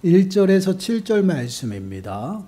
1절에서 7절 말씀입니다.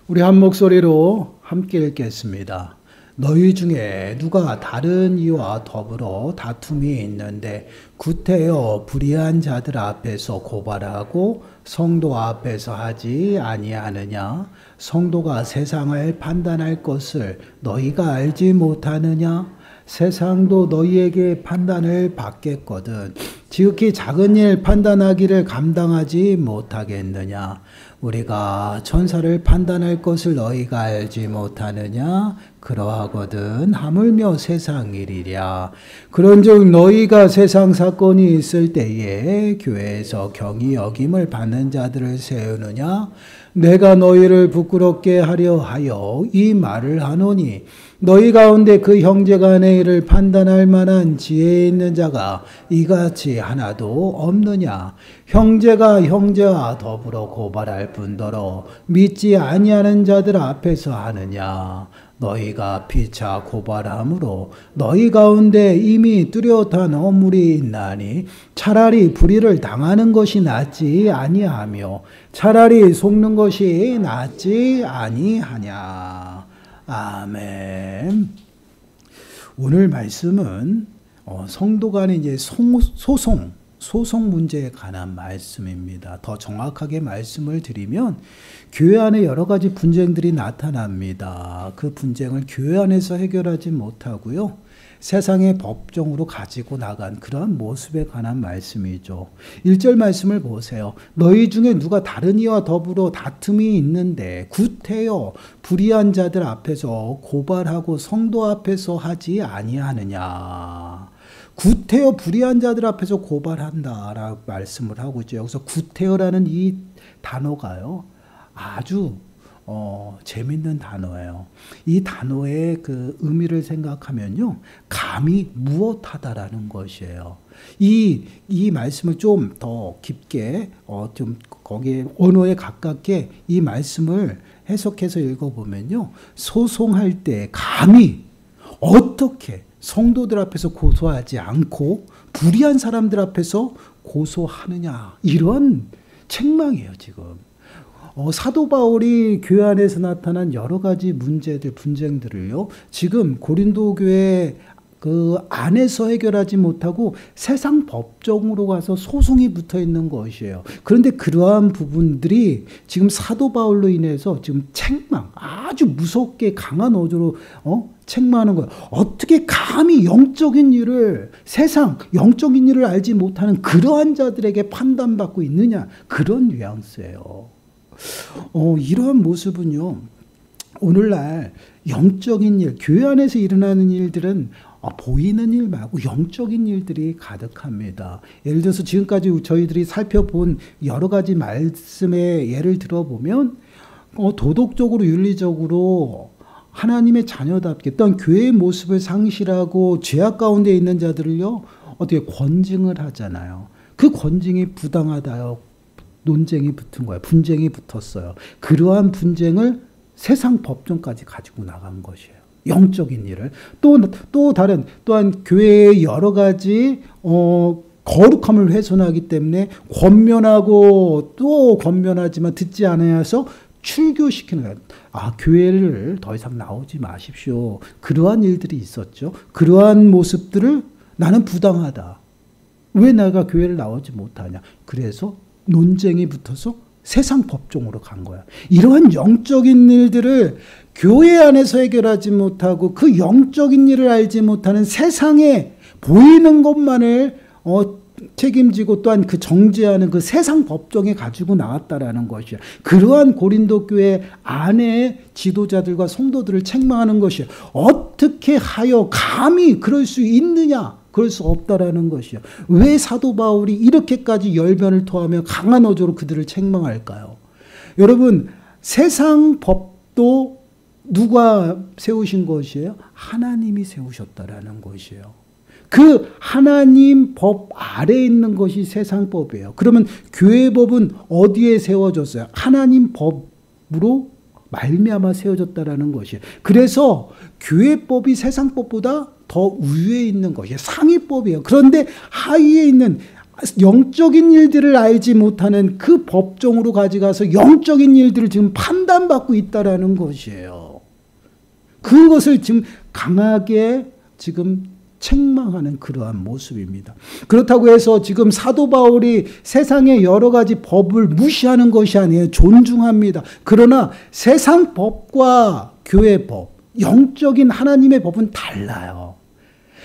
우리 한 목소리로 함께 읽겠습니다. 너희 중에 누가 다른 이와 더불어 다툼이 있는데 구태여 불의한 자들 앞에서 고발하고 성도 앞에서 하지 아니하느냐? 성도가 세상을 판단할 것을 너희가 알지 못하느냐? 세상도 너희에게 판단을 받겠거든. 지극히 작은 일 판단하기를 감당하지 못하겠느냐? 우리가 천사를 판단할 것을 너희가 알지 못하느냐? 그러하거든 하물며 세상 일이랴. 그런즉 너희가 세상 사건이 있을 때에 교회에서 경히 여김을 받는 자들을 세우느냐? 내가 너희를 부끄럽게 하려 하여 이 말을 하노니 너희 가운데 그 형제간의 일을 판단할 만한 지혜 있는 자가 이같이 하나도 없느냐? 형제가 형제와 더불어 고발할 뿐더러 믿지 아니하는 자들 앞에서 하느냐? 너희가 피차 고발함으로 너희 가운데 이미 뚜렷한 허물이 있나니 차라리 불의를 당하는 것이 낫지 아니하며 차라리 속는 것이 낫지 아니하냐. 아멘. 오늘 말씀은 성도 간의 이제 소송 문제에 관한 말씀입니다. 더 정확하게 말씀을 드리면 교회 안에 여러 가지 분쟁들이 나타납니다. 그 분쟁을 교회 안에서 해결하지 못하고요. 세상의 법정으로 가지고 나간 그러한 모습에 관한 말씀이죠. 1절 말씀을 보세요. 너희 중에 누가 다른 이와 더불어 다툼이 있는데 구태여 불의한 자들 앞에서 고발하고 성도 앞에서 하지 아니하느냐. 구태여 불의한 자들 앞에서 고발한다라고 말씀을 하고 있죠. 여기서 구태여라는 이 단어가요. 아주 재밌는 단어예요. 이 단어의 그 의미를 생각하면요. 감히 무엇하다라는 것이에요. 이 말씀을 좀 더 깊게 좀 거기에 언어에 가깝게 이 말씀을 해석해서 읽어보면요. 소송할 때 감히 어떻게 성도들 앞에서 고소하지 않고 불의한 사람들 앞에서 고소하느냐. 이런 책망이에요, 지금. 사도 바울이 교회 안에서 나타난 여러 가지 문제들, 분쟁들을요, 지금 고린도 교회 그 안에서 해결하지 못하고 세상 법정으로 가서 소송이 붙어 있는 것이에요. 그런데 그러한 부분들이 지금 사도 바울로 인해서 지금 책망, 아주 무섭게 강한 어조로 책망하는 거예요. 어떻게 감히 영적인 일을, 세상 영적인 일을 알지 못하는 그러한 자들에게 판단받고 있느냐. 그런 뉘앙스예요. 이러한 모습은요, 오늘날 영적인 일, 교회 안에서 일어나는 일들은 보이는 일 말고 영적인 일들이 가득합니다. 예를 들어서 지금까지 저희들이 살펴본 여러 가지 말씀의 예를 들어보면 도덕적으로 윤리적으로 하나님의 자녀답게 또한 교회의 모습을 상실하고 죄악 가운데 있는 자들을요 어떻게 권징을 하잖아요. 그 권징이 부당하다요. 논쟁이 붙은 거예요. 분쟁이 붙었어요. 그러한 분쟁을 세상 법정까지 가지고 나간 것이에요. 영적인 일을. 또한 교회의 여러 가지 거룩함을 훼손하기 때문에 권면하고 또 권면하지만 듣지 않아서 출교시키는 거예요. 교회를 더 이상 나오지 마십시오. 그러한 일들이 있었죠. 그러한 모습들을 나는 부당하다. 왜 내가 교회를 나오지 못하냐. 그래서 논쟁이 붙어서 세상 법정으로 간 거야. 이러한 영적인 일들을 교회 안에서 해결하지 못하고 그 영적인 일을 알지 못하는 세상에 보이는 것만을 책임지고 또한 그 정죄하는 그 세상 법정에 가지고 나왔다라는 것이야. 그러한 고린도 교회 안에 지도자들과 성도들을 책망하는 것이야. 어떻게 하여 감히 그럴 수 있느냐? 그럴 수 없다라는 것이야. 왜 사도 바울이 이렇게까지 열변을 토하며 강한 어조로 그들을 책망할까요? 여러분, 세상 법도 누가 세우신 것이에요? 하나님이 세우셨다라는 것이에요. 그 하나님 법 아래에 있는 것이 세상 법이에요. 그러면 교회 법은 어디에 세워졌어요? 하나님 법으로 말미암아 세워졌다라는 것이에요. 그래서 교회 법이 세상 법보다 더 위에 있는 것이에요. 상위법이에요. 그런데 하위에 있는 영적인 일들을 알지 못하는 그 법정으로 가져가서 영적인 일들을 지금 판단받고 있다라는 것이에요. 그것을 지금 강하게 지금 책망하는 그러한 모습입니다. 그렇다고 해서 지금 사도 바울이 세상의 여러 가지 법을 무시하는 것이 아니에요. 존중합니다. 그러나 세상 법과 교회 법, 영적인 하나님의 법은 달라요.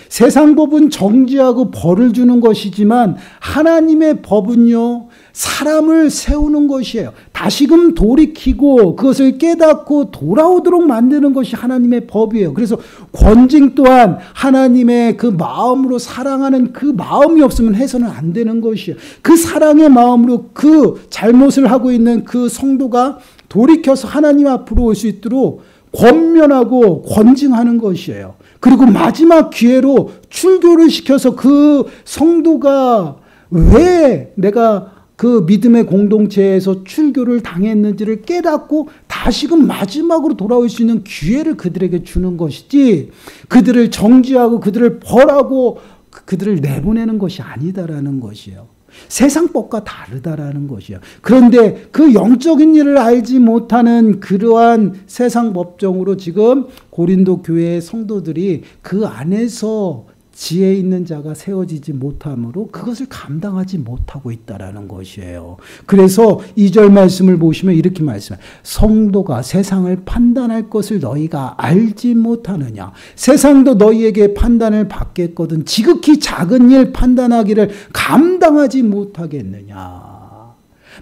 세상 법은 정죄하고 벌을 주는 것이지만 하나님의 법은요, 사람을 세우는 것이에요. 다시금 돌이키고 그것을 깨닫고 돌아오도록 만드는 것이 하나님의 법이에요. 그래서 권징 또한 하나님의 그 마음으로 사랑하는 그 마음이 없으면 해서는 안 되는 것이에요. 그 사랑의 마음으로 그 잘못을 하고 있는 그 성도가 돌이켜서 하나님 앞으로 올 수 있도록 권면하고 권징하는 것이에요. 그리고 마지막 기회로 출교를 시켜서 그 성도가 왜 내가 그 믿음의 공동체에서 출교를 당했는지를 깨닫고 다시금 마지막으로 돌아올 수 있는 기회를 그들에게 주는 것이지, 그들을 정죄하고 그들을 벌하고 그들을 내보내는 것이 아니다라는 것이에요. 세상 법과 다르다라는 것이에요. 그런데 그 영적인 일을 알지 못하는 그러한 세상 법정으로 지금 고린도 교회의 성도들이 그 안에서 지혜 있는 자가 세워지지 못함으로 그것을 감당하지 못하고 있다라는 것이에요. 그래서 2절 말씀을 보시면 이렇게 말씀해요. 성도가 세상을 판단할 것을 너희가 알지 못하느냐. 세상도 너희에게 판단을 받겠거든 지극히 작은 일 판단하기를 감당하지 못하겠느냐.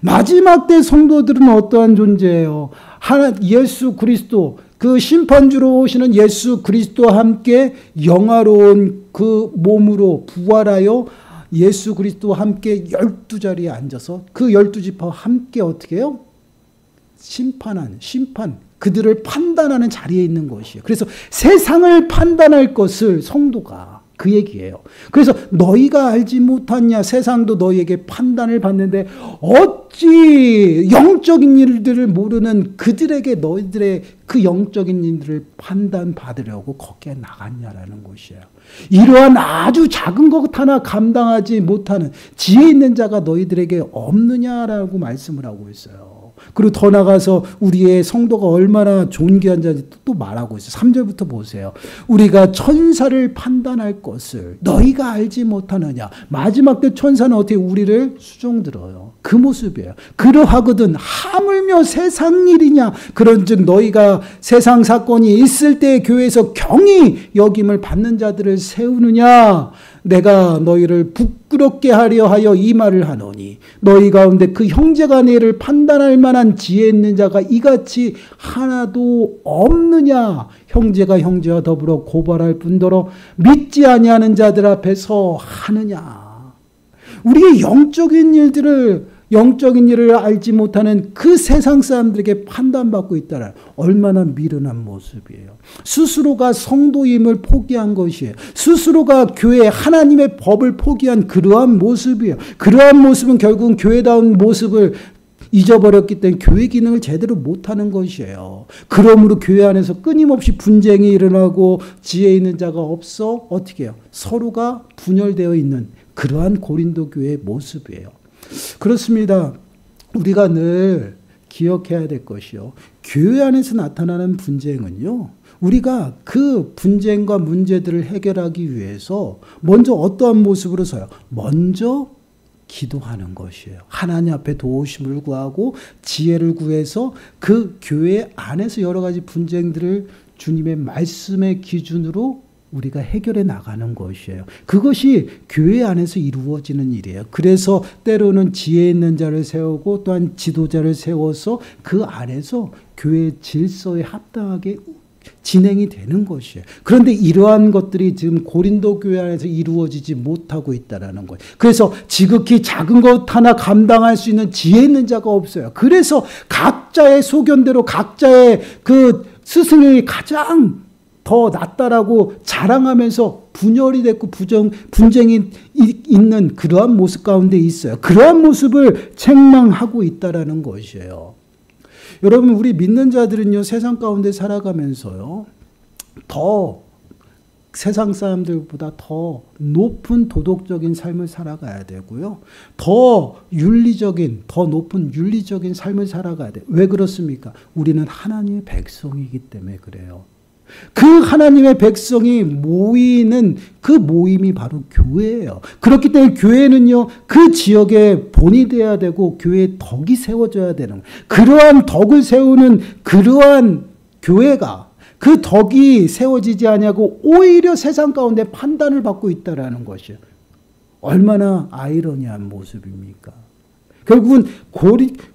마지막 때 성도들은 어떠한 존재예요? 예수 그리스도, 그 심판주로 오시는 예수 그리스도와 함께 영화로운 그 몸으로 부활하여 예수 그리스도와 함께 12자리에 앉아서 그 12지파와 함께 어떻게 해요? 심판, 그들을 판단하는 자리에 있는 것이에요. 그래서 세상을 판단할 것을 성도가, 그 얘기예요. 그래서 너희가 알지 못하냐, 세상도 너희에게 판단을 받는데 어찌 영적인 일들을 모르는 그들에게 너희들의 그 영적인 일들을 판단받으려고 거기에 나갔냐라는 것이에요. 이러한 아주 작은 것 하나 감당하지 못하는 지혜 있는 자가 너희들에게 없느냐라고 말씀을 하고 있어요. 그리고 더 나가서 우리의 성도가 얼마나 존귀한 자인지 또 말하고 있어요. 3절부터 보세요. 우리가 천사를 판단할 것을 너희가 알지 못하느냐. 마지막 때 천사는 어떻게 우리를 수종들어요. 그 모습이에요. 그러하거든 하물며 세상 일이냐. 그런즉 너희가 세상 사건이 있을 때 교회에서 경히 여김을 받는 자들을 세우느냐. 내가 너희를 부끄럽게 하려 하여 이 말을 하노니 너희 가운데 그 형제가 너희를 판단할 만한 지혜 있는 자가 이같이 하나도 없느냐. 형제가 형제와 더불어 고발할 뿐더러 믿지 아니하는 자들 앞에서 하느냐. 우리의 영적인 일을 알지 못하는 그 세상 사람들에게 판단받고 있다는 얼마나 미련한 모습이에요. 스스로가 성도임을 포기한 것이에요. 스스로가 교회 하나님의 법을 포기한 그러한 모습이에요. 그러한 모습은 결국은 교회다운 모습을 잊어버렸기 때문에 교회 기능을 제대로 못하는 것이에요. 그러므로 교회 안에서 끊임없이 분쟁이 일어나고 지혜 있는 자가 없어 어떻게 해요? 서로가 분열되어 있는 그러한 고린도 교회의 모습이에요. 그렇습니다. 우리가 늘 기억해야 될 것이요. 교회 안에서 나타나는 분쟁은요. 우리가 그 분쟁과 문제들을 해결하기 위해서 먼저 어떠한 모습으로 서요? 먼저 기도하는 것이에요. 하나님 앞에 도우심을 구하고 지혜를 구해서 그 교회 안에서 여러 가지 분쟁들을 주님의 말씀의 기준으로 우리가 해결해 나가는 것이에요. 그것이 교회 안에서 이루어지는 일이에요. 그래서 때로는 지혜 있는 자를 세우고 또한 지도자를 세워서 그 안에서 교회 질서에 합당하게 진행이 되는 것이에요. 그런데 이러한 것들이 지금 고린도 교회 안에서 이루어지지 못하고 있다는 거예요. 그래서 지극히 작은 것 하나 감당할 수 있는 지혜 있는 자가 없어요. 그래서 각자의 소견대로 각자의 그 스승이 가장 더 낫다라고 자랑하면서 분열이 됐고 분쟁이 있는 그러한 모습 가운데 있어요. 그러한 모습을 책망하고 있다라는 것이에요. 여러분, 우리 믿는 자들은요, 세상 가운데 살아가면서요, 더 세상 사람들보다 더 높은 도덕적인 삶을 살아가야 되고요. 더 높은 윤리적인 삶을 살아가야 돼요. 왜 그렇습니까? 우리는 하나님의 백성이기 때문에 그래요. 그 하나님의 백성이 모이는 그 모임이 바로 교회예요. 그렇기 때문에 교회는요, 그 지역에 본이 돼야 되고 교회의 덕이 세워져야 되는 거예요. 그러한 덕을 세우는 그러한 교회가 그 덕이 세워지지 않냐고 오히려 세상 가운데 판단을 받고 있다라는 것이에요. 얼마나 아이러니한 모습입니까? 결국은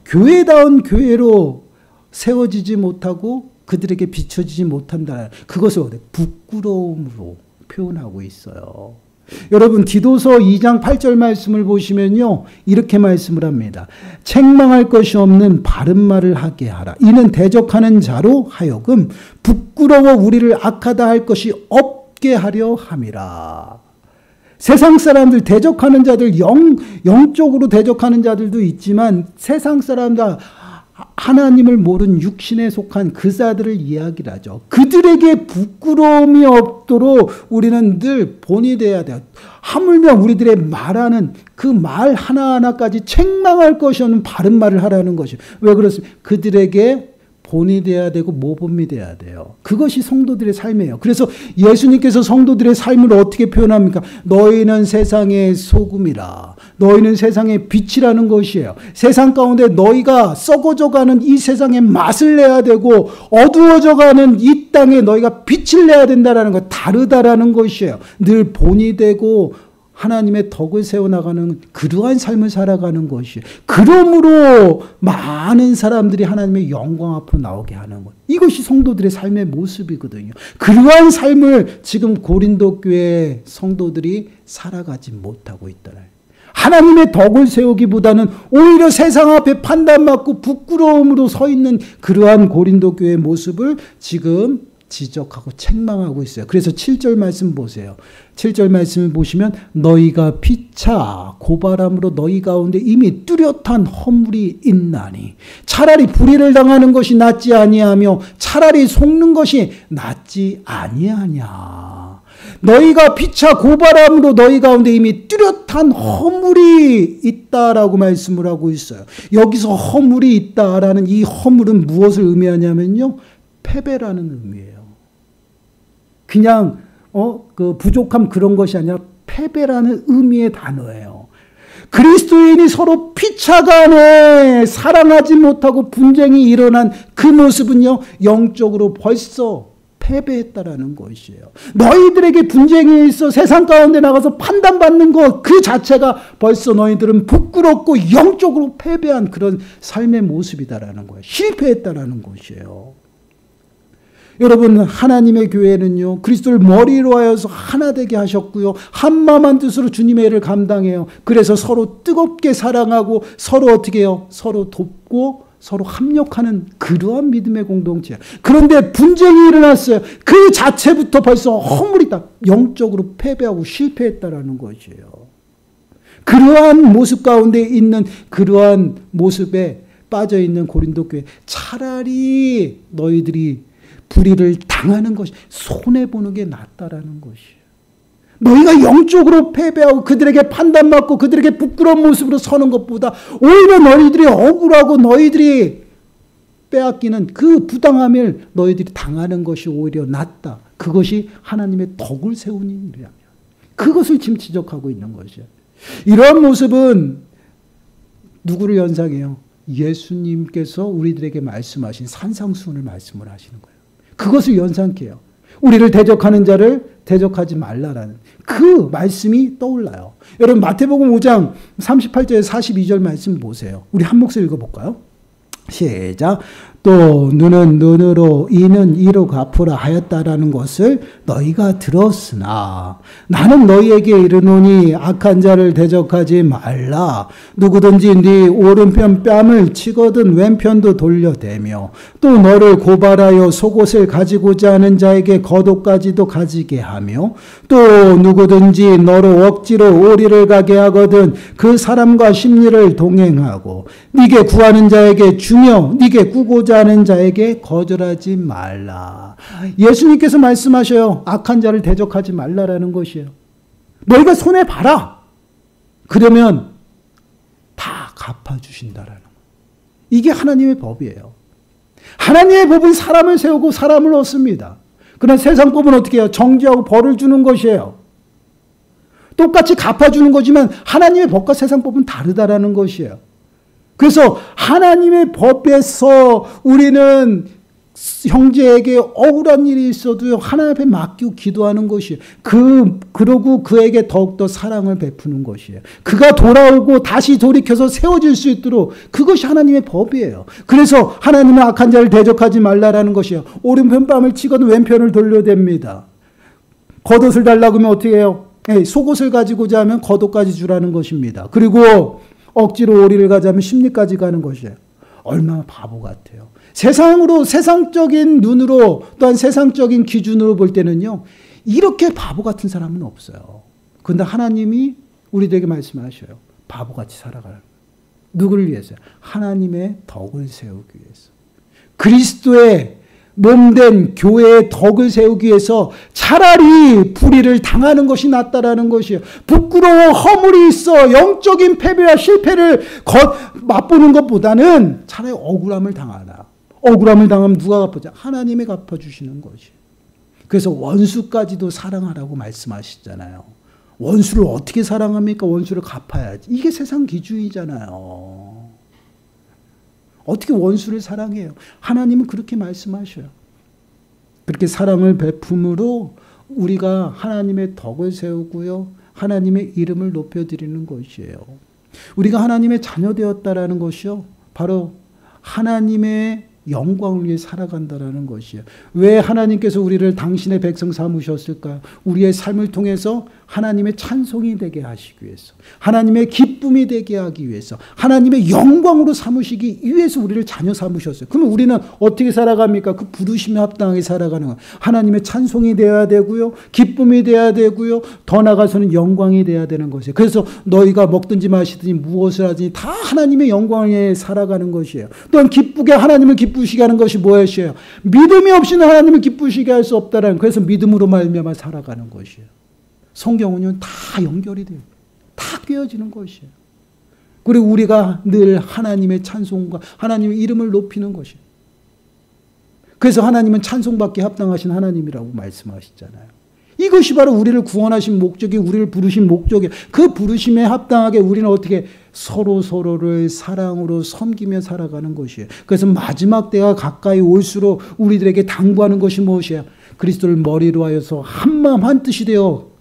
교회다운 교회로 세워지지 못하고 그들에게 비춰지지 못한다. 그것을 부끄러움으로 표현하고 있어요. 여러분 디도서 2장 8절 말씀을 보시면요. 이렇게 말씀을 합니다. 책망할 것이 없는 바른 말을 하게 하라. 이는 대적하는 자로 하여금 부끄러워 우리를 악하다 할 것이 없게 하려 함이라. 세상 사람들 대적하는 자들 영적으로 대적하는 자들도 있지만 세상 사람들 하나님을 모르는 육신에 속한 그 자들을 이야기를 하죠. 그들에게 부끄러움이 없도록 우리는 늘 본이 돼야 돼요. 하물며 우리들의 말하는 그 말 하나하나까지 책망할 것이 없는 바른 말을 하라는 것이에요. 왜 그렇습니까? 그들에게 본이 돼야 되고 모범이 돼야 돼요. 그것이 성도들의 삶이에요. 그래서 예수님께서 성도들의 삶을 어떻게 표현합니까? 너희는 세상의 소금이라. 너희는 세상의 빛이라는 것이에요. 세상 가운데 너희가 썩어져가는 이 세상의 맛을 내야 되고 어두워져가는 이 땅에 너희가 빛을 내야 된다는 것, 다르다라는 것이에요. 늘 본이 되고 하나님의 덕을 세워나가는 그러한 삶을 살아가는 것이에요. 그러므로 많은 사람들이 하나님의 영광 앞으로 나오게 하는 것. 이것이 성도들의 삶의 모습이거든요. 그러한 삶을 지금 고린도 교회 성도들이 살아가지 못하고 있다는 거예요. 하나님의 덕을 세우기보다는 오히려 세상 앞에 판단받고 부끄러움으로 서 있는 그러한 고린도 교회의 모습을 지금 지적하고 책망하고 있어요. 그래서 7절 말씀 보세요. 7절 말씀을 보시면 너희가 피차 고발함으로 너희 가운데 이미 뚜렷한 허물이 있나니 차라리 불의를 당하는 것이 낫지 아니하며 차라리 속는 것이 낫지 아니하냐. 너희가 피차 고발함으로 너희 가운데 이미 뚜렷한 허물이 있다라고 말씀을 하고 있어요. 여기서 허물이 있다라는 이 허물은 무엇을 의미하냐면요. 패배라는 의미예요. 그냥 그 부족함 그런 것이 아니라 패배라는 의미의 단어예요. 그리스도인이 서로 피차간에 사랑하지 못하고 분쟁이 일어난 그 모습은요. 영적으로 벌써 패배했다라는 것이에요. 너희들에게 분쟁이 있어 세상 가운데 나가서 판단받는 것 그 자체가 벌써 너희들은 부끄럽고 영적으로 패배한 그런 삶의 모습이다라는 거예요. 실패했다라는 것이에요. 여러분 하나님의 교회는요. 그리스도를 머리로 하여서 하나 되게 하셨고요. 한마음한 뜻으로 주님의 일을 감당해요. 그래서 서로 뜨겁게 사랑하고 서로 어떻게 해요? 서로 돕고 서로 합력하는 그러한 믿음의 공동체예요. 그런데 분쟁이 일어났어요. 그 자체부터 벌써 허물이다. 영적으로 패배하고 실패했다라는 것이에요. 그러한 모습 가운데 있는 그러한 모습에 빠져있는 고린도 교회 차라리 너희들이 불의를 당하는 것이 손해보는 게 낫다라는 것이에요. 너희가 영적으로 패배하고 그들에게 판단받고 그들에게 부끄러운 모습으로 서는 것보다 오히려 너희들이 억울하고 너희들이 빼앗기는 그 부당함을 너희들이 당하는 것이 오히려 낫다. 그것이 하나님의 덕을 세우는 일이라면 그것을 지금 지적하고 있는 것이에요. 이러한 모습은 누구를 연상해요? 예수님께서 우리들에게 말씀하신 산상수훈을 말씀을 하시는 거예요. 그것을 연상케 해요. 우리를 대적하는 자를 대적하지 말라라는 그 말씀이 떠올라요. 여러분 마태복음 5장 38절에서 42절 말씀 보세요. 우리 한 목소리 읽어볼까요? 시작. 또 눈은 눈으로 이는 이로 갚으라 하였다라는 것을 너희가 들었으나 나는 너희에게 이르노니 악한 자를 대적하지 말라. 누구든지 네 오른편 뺨을 치거든 왼편도 돌려대며 또 너를 고발하여 속옷을 가지고자 하는 자에게 겉옷까지도 가지게 하며 또 누구든지 너로 억지로 오리를 가게 하거든 그 사람과 심리를 동행하고 네게 구하는 자에게 주며 네게 꾸고자 하는 자에게 거절하지 말라. 예수님께서 말씀하셔요. 악한 자를 대적하지 말라라는 것이에요. 너희가 손해 봐라. 그러면 다 갚아주신다라는 거예요. 이게 하나님의 법이에요. 하나님의 법은 사람을 세우고 사람을 얻습니다. 그러나 세상 법은 어떻게 해요? 정죄하고 벌을 주는 것이에요. 똑같이 갚아주는 거지만 하나님의 법과 세상 법은 다르다라는 것이에요. 그래서 하나님의 법에서 우리는 형제에게 억울한 일이 있어도 하나님 앞에 맡기고 기도하는 것이에요. 그러고 그에게 더욱더 사랑을 베푸는 것이에요. 그가 돌아오고 다시 돌이켜서 세워질 수 있도록 그것이 하나님의 법이에요. 그래서 하나님은 악한 자를 대적하지 말라라는 것이에요. 오른편 뺨을 치거든 왼편을 돌려댑니다. 겉옷을 달라고 하면 어떻게 해요? 속옷을 가지고자 하면 겉옷까지 주라는 것입니다. 그리고 억지로 오리를 가자면 심리까지 가는 것이에요. 얼마나 바보 같아요. 세상적인 눈으로 또한 세상적인 기준으로 볼 때는요. 이렇게 바보 같은 사람은 없어요. 그런데 하나님이 우리들에게 말씀하셔요. 바보같이 살아가라. 누구를 위해서요? 하나님의 덕을 세우기 위해서. 그리스도의 몸된 교회의 덕을 세우기 위해서 차라리 불의를 당하는 것이 낫다라는 것이에요. 부끄러워 허물이 있어 영적인 패배와 실패를 맛보는 것보다는 차라리 억울함을 당하라. 억울함을 당하면 누가 갚아줘? 하나님이 갚아주시는 것이에요. 그래서 원수까지도 사랑하라고 말씀하시잖아요. 원수를 어떻게 사랑합니까? 원수를 갚아야지. 이게 세상 기준이잖아요. 어떻게 원수를 사랑해요? 하나님은 그렇게 말씀하셔요. 그렇게 사랑을 베품으로 우리가 하나님의 덕을 세우고요. 하나님의 이름을 높여드리는 것이에요. 우리가 하나님의 자녀 되었다라는 것이요. 바로 하나님의 영광을 위해 살아간다라는 것이에요. 왜 하나님께서 우리를 당신의 백성 삼으셨을까요? 우리의 삶을 통해서 하나님의 찬송이 되게 하시기 위해서, 하나님의 기쁨이 되게 하기 위해서, 하나님의 영광으로 삼으시기 위해서 우리를 자녀 삼으셨어요. 그러면 우리는 어떻게 살아갑니까? 그 부르심에 합당하게 살아가는 거예요. 하나님의 찬송이 되어야 되고요. 기쁨이 되어야 되고요. 더 나아가서는 영광이 되어야 되는 것이에요. 그래서 너희가 먹든지 마시든지 무엇을 하든지 다 하나님의 영광을 위해 살아가는 것이에요. 또한 기쁘게 하나님을 기쁘시게 하는 것이 무엇이에요? 믿음이 없이는 하나님을 기쁘시게 할 수 없다라는, 그래서 믿음으로 말미암아 살아가는 것이에요. 성경은요 다 연결이 돼요. 다 꿰어지는 것이에요. 그리고 우리가 늘 하나님의 찬송과 하나님의 이름을 높이는 것이에요. 그래서 하나님은 찬송받기 합당하신 하나님이라고 말씀하시잖아요. 이것이 바로 우리를 구원하신 목적이, 우리를 부르신 목적이에요. 그 부르심에 합당하게 우리는 어떻게 서로를 사랑으로 섬기며 살아가는 것이에요. 그래서 마지막 때가 가까이 올수록 우리들에게 당부하는 것이 무엇이에요? 그리스도를 머리로 하여서 한마음 한뜻이 되어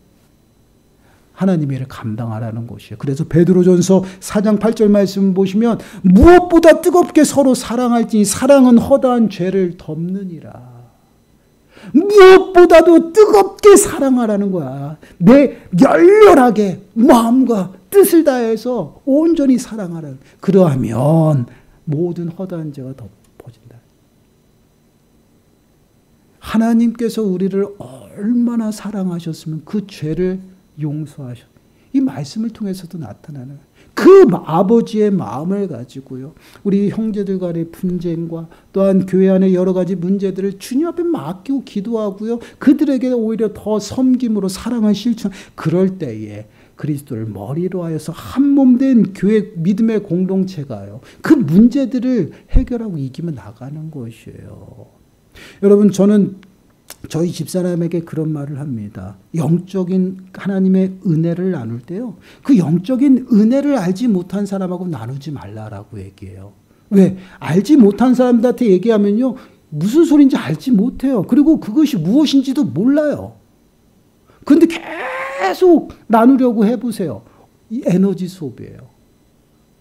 하나님의 일을 감당하라는 것이에요. 그래서 베드로전서 4장 8절 말씀 보시면 무엇보다 뜨겁게 서로 사랑할지니 사랑은 허다한 죄를 덮느니라. 무엇보다도 뜨겁게 사랑하라는 거야. 내 열렬하게 마음과 뜻을 다해서 온전히 사랑하라는. 그러하면 모든 허다한 죄가 덮어진다. 하나님께서 우리를 얼마나 사랑하셨으면 그 죄를 용서하셔. 이 말씀을 통해서도 나타나는 그 아버지의 마음을 가지고요. 우리 형제들 간의 분쟁과 또한 교회 안의 여러 가지 문제들을 주님 앞에 맡기고 기도하고요. 그들에게 오히려 더 섬김으로 사랑을 실천. 그럴 때에 그리스도를 머리로 하여서 한 몸 된 교회 믿음의 공동체가요. 그 문제들을 해결하고 이기며 나가는 것이에요. 여러분, 저는 저희 집사람에게 그런 말을 합니다. 영적인 하나님의 은혜를 나눌 때요. 그 영적인 은혜를 알지 못한 사람하고 나누지 말라라고 얘기해요. 왜? 알지 못한 사람들한테 얘기하면요. 무슨 소리인지 알지 못해요. 그리고 그것이 무엇인지도 몰라요. 그런데 계속 나누려고 해보세요. 이 에너지 소비예요.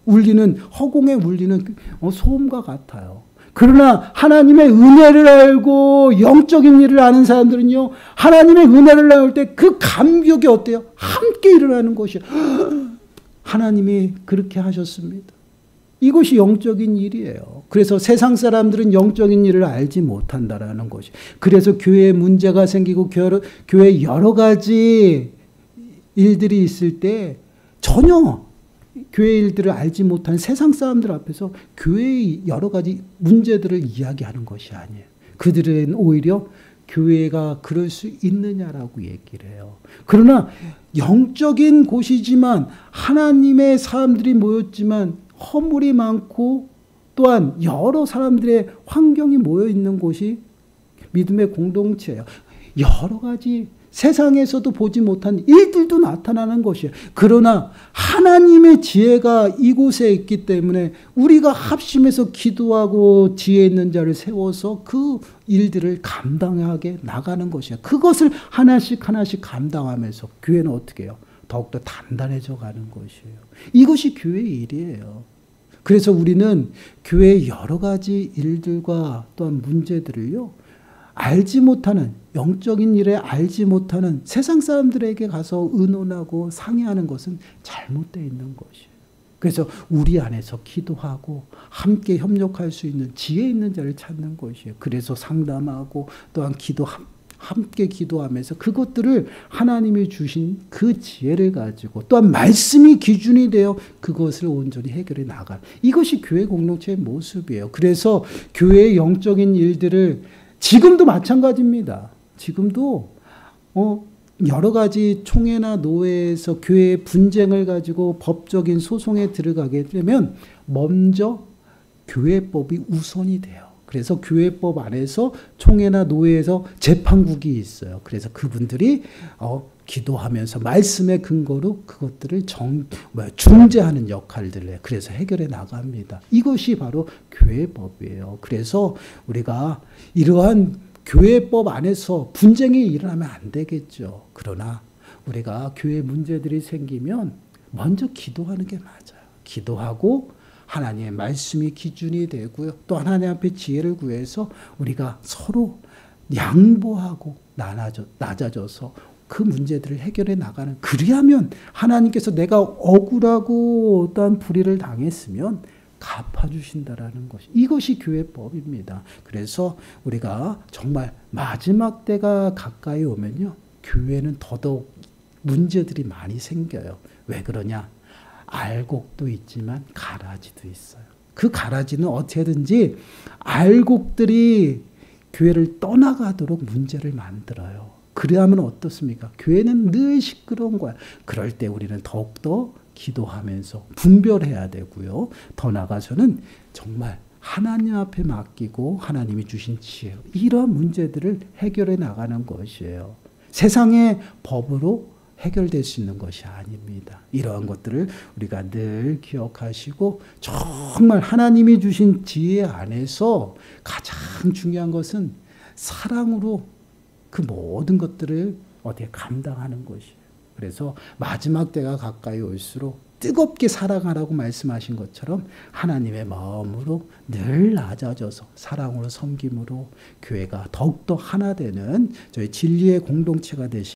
울리는, 허공에 울리는 소음과 같아요. 그러나 하나님의 은혜를 알고 영적인 일을 아는 사람들은요. 하나님의 은혜를 나눌 때 그 감격이 어때요? 함께 일어나는 것이에요. 하나님이 그렇게 하셨습니다. 이것이 영적인 일이에요. 그래서 세상 사람들은 영적인 일을 알지 못한다라는 것이. 그래서 교회에 문제가 생기고 교회에 여러 가지 일들이 있을 때 전혀 교회 일들을 알지 못한 세상 사람들 앞에서 교회의 여러 가지 문제들을 이야기하는 것이 아니에요. 그들은 오히려 교회가 그럴 수 있느냐라고 얘기를 해요. 그러나 영적인 곳이지만 하나님의 사람들이 모였지만 허물이 많고 또한 여러 사람들의 환경이 모여 있는 곳이 믿음의 공동체예요. 여러 가지 세상에서도 보지 못한 일들도 나타나는 것이에요. 그러나 하나님의 지혜가 이곳에 있기 때문에 우리가 합심해서 기도하고 지혜 있는 자를 세워서 그 일들을 감당하게 나가는 것이에요. 그것을 하나씩 하나씩 감당하면서 교회는 어떻게 해요? 더욱더 단단해져 가는 것이에요. 이것이 교회의 일이에요. 그래서 우리는 교회의 여러 가지 일들과 또한 문제들을요, 알지 못하는, 영적인 일에 알지 못하는 세상 사람들에게 가서 의논하고 상의하는 것은 잘못되어 있는 것이에요. 그래서 우리 안에서 기도하고 함께 협력할 수 있는 지혜 있는 자를 찾는 것이에요. 그래서 상담하고 또한 함께 기도하면서 그것들을 하나님이 주신 그 지혜를 가지고 또한 말씀이 기준이 되어 그것을 온전히 해결해 나가는, 이것이 교회 공동체의 모습이에요. 그래서 교회의 영적인 일들을 지금도 마찬가지입니다. 지금도 여러 가지 총회나 노회에서 교회의 분쟁을 가지고 법적인 소송에 들어가게 되면 먼저 교회법이 우선이 돼요. 그래서 교회법 안에서 총회나 노회에서 재판국이 있어요. 그래서 그분들이 기도하면서 말씀의 근거로 그것들을 중재하는 역할들을 해요. 그래서 해결해 나갑니다. 이것이 바로 교회법이에요. 그래서 우리가 이러한 교회법 안에서 분쟁이 일어나면 안 되겠죠. 그러나 우리가 교회 문제들이 생기면 먼저 기도하는 게 맞아요. 기도하고 하나님의 말씀이 기준이 되고요. 또 하나님 앞에 지혜를 구해서 우리가 서로 양보하고 낮아져서 그 문제들을 해결해 나가는, 그리하면 하나님께서 내가 억울하고 어떠한 불의를 당했으면 갚아주신다라는 것이, 이것이 교회법입니다. 그래서 우리가 정말 마지막 때가 가까이 오면요, 교회는 더더욱 문제들이 많이 생겨요. 왜 그러냐? 알곡도 있지만 가라지도 있어요. 그 가라지는 어떻게든지 알곡들이 교회를 떠나가도록 문제를 만들어요. 그래야면 어떻습니까? 교회는 늘 시끄러운 거야. 그럴 때 우리는 더욱더 기도하면서 분별해야 되고요. 더 나아가서는 정말 하나님 앞에 맡기고 하나님이 주신 지혜, 이런 문제들을 해결해 나가는 것이에요. 세상의 법으로 해결될 수 있는 것이 아닙니다. 이러한 것들을 우리가 늘 기억하시고, 정말 하나님이 주신 지혜 안에서 가장 중요한 것은 사랑으로 그 모든 것들을 어떻게 감당하는 것이에요. 그래서 마지막 때가 가까이 올수록 뜨겁게 사랑하라고 말씀하신 것처럼 하나님의 마음으로 늘 낮아져서 사랑으로 섬김으로 교회가 더욱더 하나 되는 저희 진리의 공동체가 되시